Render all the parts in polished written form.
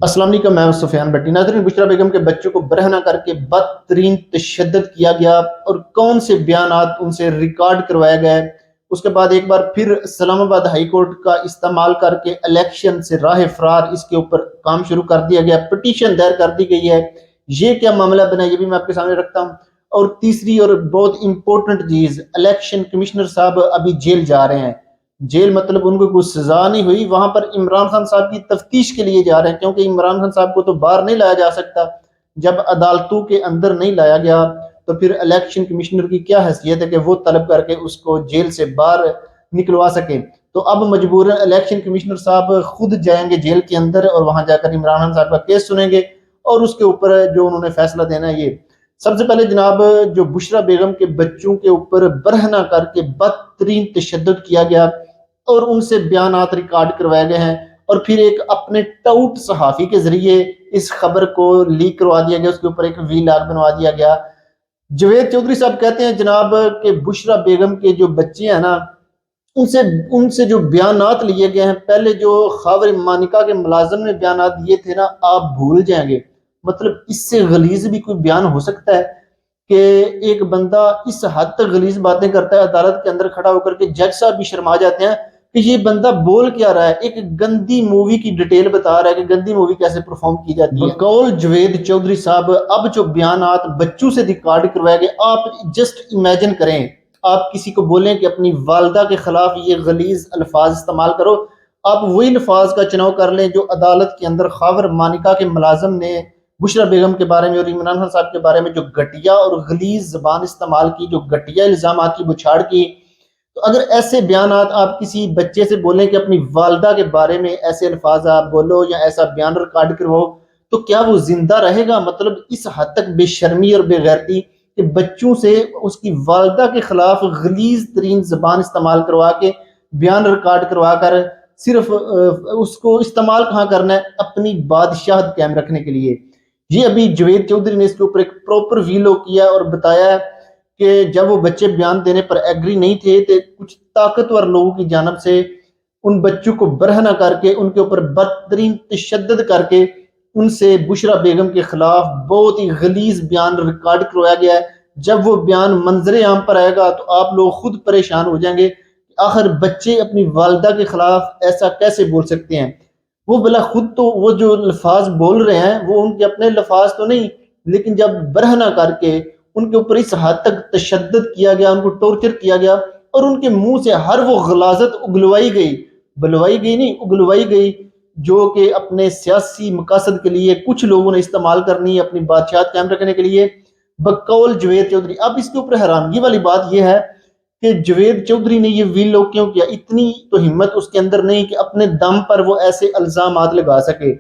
السلام علیکم، میں سفیان بٹی۔ ناظرین، بشرا بیگم کے بچوں کو برہنہ کر کے بدترین تشدد کیا گیا اور کون سے بیانات ان سے ریکارڈ کروائے گئے۔ اس کے بعد ایک بار پھر اسلام آباد ہائی کورٹ کا استعمال کر کے الیکشن سے راہ فرار اس کے اوپر کام شروع کر دیا گیا، پٹیشن دائر کر دی گئی ہے۔ یہ کیا معاملہ بنا، یہ بھی میں آپ کے سامنے رکھتا ہوں۔ اور تیسری اور بہت امپورٹنٹ چیز، الیکشن کمشنر صاحب ابھی جیل جا رہے ہیں۔ جیل مطلب ان کو کوئی سزا نہیں ہوئی، وہاں پر عمران خان صاحب کی تفتیش کے لیے جا رہے ہیں، کیونکہ عمران خان صاحب کو تو باہر نہیں لایا جا سکتا۔ جب عدالتوں کے اندر نہیں لایا گیا تو پھر الیکشن کمشنر کی کیا حیثیت ہے کہ وہ طلب کر کے اس کو جیل سے باہر نکلوا سکے۔ تو اب مجبوراً الیکشن کمشنر صاحب خود جائیں گے جیل کے اندر اور وہاں جا کر عمران خان صاحب کا کیس سنیں گے اور اس کے اوپر جو انہوں نے فیصلہ دینا ہے۔ یہ سب سے پہلے جناب، جو بشرا بیگم کے بچوں کے اوپر برہنہ کر کے بدترین تشدد کیا گیا اور ان سے بیانات ریکارڈ کروائے گئے ہیں، اور پھر ایک اپنے ٹاؤٹ صحافی کے ذریعے اس خبر کو لیک کروا دیا گیا، اس کے اوپر ایک وی لاگ بنوا دیا گیا۔ جوید چودھری صاحب کہتے ہیں جناب کہ بشرا بیگم کے جو بچے ہیں نا، ان سے جو بیانات لیے گئے ہیں، پہلے جو خاور مانیکا کے ملازم نے بیانات دیے تھے نا، آپ بھول جائیں گے۔ مطلب اس سے غلیظ بھی کوئی بیان ہو سکتا ہے کہ ایک بندہ اس حد تک غلیظ باتیں کرتا ہے، عدالت کے اندر کھڑا ہو کر کے جج صاحب بھی شرما جاتے ہیں کہ یہ بندہ بول کیا رہا ہے، ایک گندی مووی کی ڈیٹیل بتا رہا ہے کہ گندی مووی کیسے پرفارم کی جاتی ہے۔ بقول جوید چودھری صاحب، اب جو بیانات بچوں سے ریکارڈ کروائے گئے، آپ جسٹ امیجن کریں، آپ کسی کو بولیں کہ اپنی والدہ کے خلاف یہ غلیظ الفاظ استعمال کرو، آپ وہی الفاظ کا چناؤ کر لیں جو عدالت کے اندر خاور مانیکا کے ملازم نے بشرا بیگم کے بارے میں اور عمران خان صاحب کے بارے میں جو گھٹیا اور غلیظ زبان استعمال کی، جو گھٹیا الزامات کی بچھاڑ کی۔ تو اگر ایسے بیانات آپ کسی بچے سے بولیں کہ اپنی والدہ کے بارے میں ایسے الفاظ آپ بولو یا ایسا بیان ریکارڈ کرو، تو کیا وہ زندہ رہے گا؟ مطلب اس حد تک بے شرمی اور بے غیرتی کہ بچوں سے اس کی والدہ کے خلاف غلیظ ترین زبان استعمال کروا کے بیان ریکارڈ کروا کر صرف اس کو استعمال کہاں کرنا ہے؟ اپنی بادشاہت قائم رکھنے کے لیے۔ یہ ابھی جوید چودھری نے اس کے اوپر ایک پراپر ویلو کیا اور بتایا ہے کہ جب وہ بچے بیان دینے پر ایگری نہیں تھے تو کچھ طاقتور لوگوں کی جانب سے ان بچوں کو برہنہ کر کے ان کے اوپر بدترین تشدد کر کے ان سے بشرا بیگم کے خلاف بہت ہی غلیظ بیان ریکارڈ کروایا گیا ہے۔ جب وہ بیان منظر عام پر آئے گا تو آپ لوگ خود پریشان ہو جائیں گے کہ آخر بچے اپنی والدہ کے خلاف ایسا کیسے بول سکتے ہیں؟ وہ بلا خود تو وہ جو الفاظ بول رہے ہیں وہ ان کے اپنے الفاظ تو نہیں، لیکن جب برہنہ کر کے ان کے اوپر اس حد تک تشدد کیا گیا، ان کو ٹورچر کیا گیا اور ان کے منہ سے ہر وہ غلاظت اگلوائی گئی، بلوائی گئی نہیں، اگلوائی گئی، جو کہ اپنے سیاسی مقاصد کے لیے کچھ لوگوں نے استعمال کرنی ہے اپنی بادشاہت قائم رکھنے کے لیے، بقول جوید چودھری۔ اب اس کے اوپر حیرانگی والی بات یہ ہے کہ جوید چودھری نے یہ ویلو کیوں کیا؟ اتنی تو ہمت اس کے اندر نہیں کہ اپنے دم پر وہ ایسے الزامات لگا سکے۔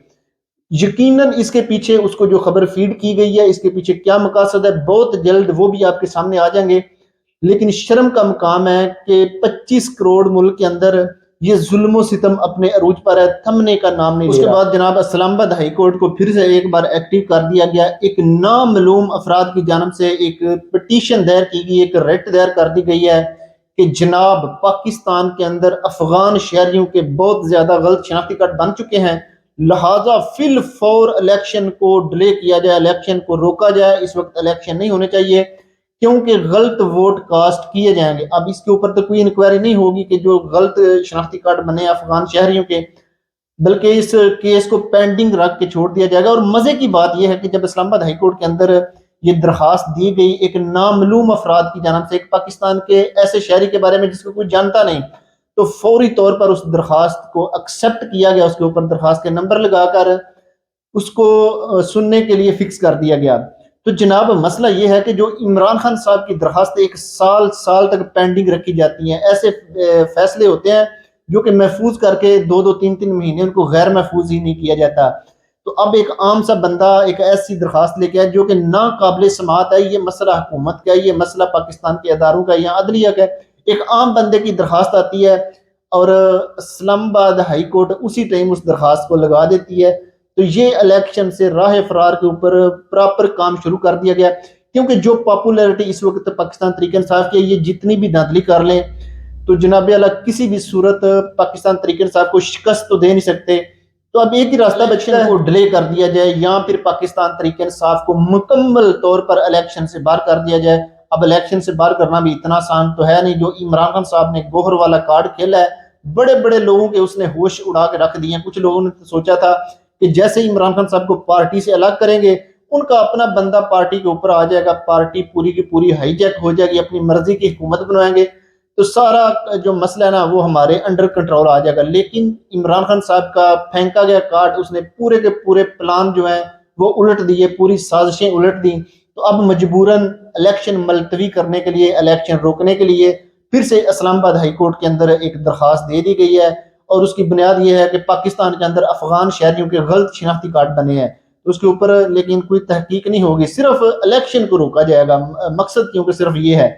یقیناً اس کے پیچھے اس کو جو خبر فیڈ کی گئی ہے، اس کے پیچھے کیا مقاصد ہے، بہت جلد وہ بھی آپ کے سامنے آ جائیں گے۔ لیکن شرم کا مقام ہے کہ 25 کروڑ ملک کے اندر یہ ظلم و ستم اپنے عروج پر ہے، تھمنے کا نام نہیں لے رہا۔ اس کے بعد جناب اسلام آباد ہائی کورٹ کو پھر سے ایک بار ایکٹیو کر دیا گیا، ایک نامعلوم افراد کی جانب سے ایک پٹیشن دائر کی گئی، ایک ریٹ دائر کر دی گئی ہے کہ جناب پاکستان کے اندر افغان شہریوں کے بہت زیادہ غلط شناختی کارڈ بن چکے ہیں، لہٰذا فی الفور الیکشن کو ڈیلے کیا جائے، الیکشن کو روکا جائے، اس وقت الیکشن نہیں ہونے چاہیے کیونکہ غلط ووٹ کاسٹ کیے جائیں گے۔ اب اس کے اوپر تو کوئی انکوائری نہیں ہوگی کہ جو غلط شناختی کارڈ بنے افغان شہریوں کے، بلکہ اس کیس کو پینڈنگ رکھ کے چھوڑ دیا جائے گا۔ اور مزے کی بات یہ ہے کہ جب اسلام آباد ہائی کورٹ کے اندر یہ درخواست دی گئی ایک نامعلوم افراد کی جانب سے، ایک پاکستان کے ایسے شہری کے بارے میں جس کو کوئی جانتا نہیں، تو فوری طور پر اس درخواست کو ایکسیپٹ کیا گیا، اس کے اوپر درخواست کے نمبر لگا کر اس کو سننے کے لیے فکس کر دیا گیا۔ تو جناب مسئلہ یہ ہے کہ جو عمران خان صاحب کی درخواست ایک سال تک پینڈنگ رکھی جاتی ہیں، ایسے فیصلے ہوتے ہیں جو کہ محفوظ کر کے 2-3 مہینے ان کو غیر محفوظ ہی نہیں کیا جاتا۔ تو اب ایک عام سا بندہ ایک ایسی درخواست لے کے آئے جو کہ ناقابل سماعت ہے، یہ مسئلہ حکومت کا ہے، یہ مسئلہ پاکستان کے اداروں کا یا عدلیہ کا ہے، ایک عام بندے کی درخواست آتی ہے اور اسلام آباد ہائی کورٹ اسی ٹائم اس درخواست کو لگا دیتی ہے۔ تو یہ الیکشن سے راہ فرار کے اوپر پراپر کام شروع کر دیا گیا، کیونکہ جو پاپولیرٹی اس وقت پاکستان تحریک انصاف کی ہے، یہ جتنی بھی دھاندلی کر لیں تو جناب اعلیٰ کسی بھی صورت پاکستان تحریک انصاف کو شکست تو دے نہیں سکتے۔ تو اب ایک ہی راستہ بچتا ہے، کو ڈیلے کر دیا جائے یا پھر پاکستان تحریک انصاف کو مکمل طور پر الیکشن سے باہر کر دیا جائے۔ اب الیکشن سے باہر کرنا بھی اتنا آسان تو ہے نہیں، جو عمران خان صاحب نے گوہر والا کارڈ کھیلا ہے، بڑے بڑے لوگوں کے اس نے ہوش اڑا کے رکھ دیے ہیں۔ کچھ لوگوں نے سوچا تھا کہ جیسے عمران خان صاحب کو پارٹی سے الگ کریں گے، ان کا اپنا بندہ پارٹی کے اوپر آ جائے گا، پارٹی پوری کی پوری ہائی جیک ہو جائے گی، اپنی مرضی کی حکومت بنوائیں گے، تو سارا جو مسئلہ ہے نا وہ ہمارے انڈر کنٹرول آ جائے گا۔ لیکن عمران خان صاحب کا پھینکا گیا کارڈ، اس نے پورے کے پورے پلان جو ہیں وہ الٹ دیے، پوری سازشیں الٹ دیں۔ تو اب مجبوراً الیکشن ملتوی کرنے کے لیے، الیکشن روکنے کے لیے پھر سے اسلام آباد ہائی کورٹ کے اندر ایک درخواست دے دی گئی ہے، اور اس کی بنیاد یہ ہے کہ پاکستان کے اندر افغان شہریوں کے غلط شناختی کارڈ بنے ہیں، تو اس کے اوپر لیکن کوئی تحقیق نہیں ہوگی، صرف الیکشن کو روکا جائے گا، مقصد کیونکہ صرف یہ ہے۔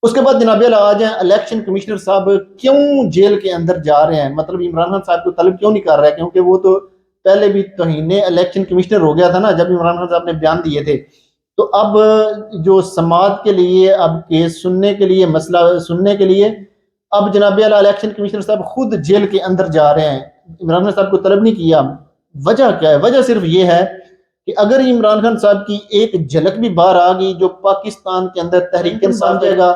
اس کے بعد جناب اعلیٰ آ جائیں الیکشن کمشنر صاحب کیوں جیل کے اندر جا رہے ہیں، مطلب عمران خان صاحب کو طلب کیوں نہیں کر رہا ہے، کیونکہ وہ تو پہلے بھی توہین الیکشن کمشنر ہو گیا تھا نا جب عمران خان صاحب نے بیان دیے تھے۔ تو اب جو سماعت کے لیے، اب کیس سننے کے لیے، مسئلہ سننے کے لیے اب جناب اعلیٰ الیکشن کمشنر صاحب خود جیل کے اندر جا رہے ہیں، عمران خان صاحب کو طلب نہیں کیا۔ وجہ کیا ہے؟ وجہ صرف یہ ہے کہ اگر عمران خان صاحب کی ایک جھلک بھی باہر آ گئی، جو پاکستان کے اندر تحریک انصاف جائے گا،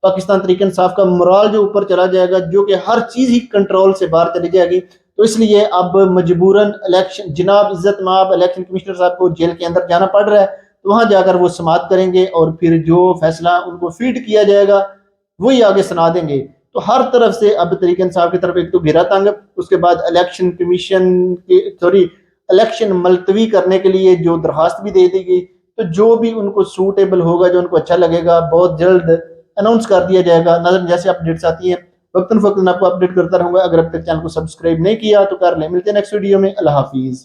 پاکستان تحریک انصاف کا مرال جو اوپر چلا جائے گا، جو کہ ہر چیز ہی کنٹرول سے باہر چلی جائے گی، تو اس لیے اب مجبوراً الیکشن جناب عزت مآب الیکشن کمشنر صاحب کو جیل کے اندر جانا پڑ رہا ہے، تو وہاں جا کر وہ سماعت کریں گے، اور پھر جو فیصلہ ان کو فیڈ کیا جائے گا وہی آگے سنا دیں گے۔ تو ہر طرف سے اب تحریک انصاف کی طرف ایک تو گھیرا تنگ، اس کے بعد الیکشن کمیشن کی الیکشن ملتوی کرنے کے لیے جو درخواست بھی دے دی گئی، تو جو بھی ان کو سوٹیبل ہوگا، جو ان کو اچھا لگے گا، بہت جلد اناؤنس کر دیا جائے گا۔ نظر جیسے اپڈیٹس آتی ہیں وقتاً فوقتاً آپ کو اپڈیٹ کرتا رہوں گا۔ اگر اب تک چینل کو سبسکرائب نہیں کیا تو کر لیں۔ ملتے ہیں نیکسٹ ویڈیو میں۔ اللہ حافظ۔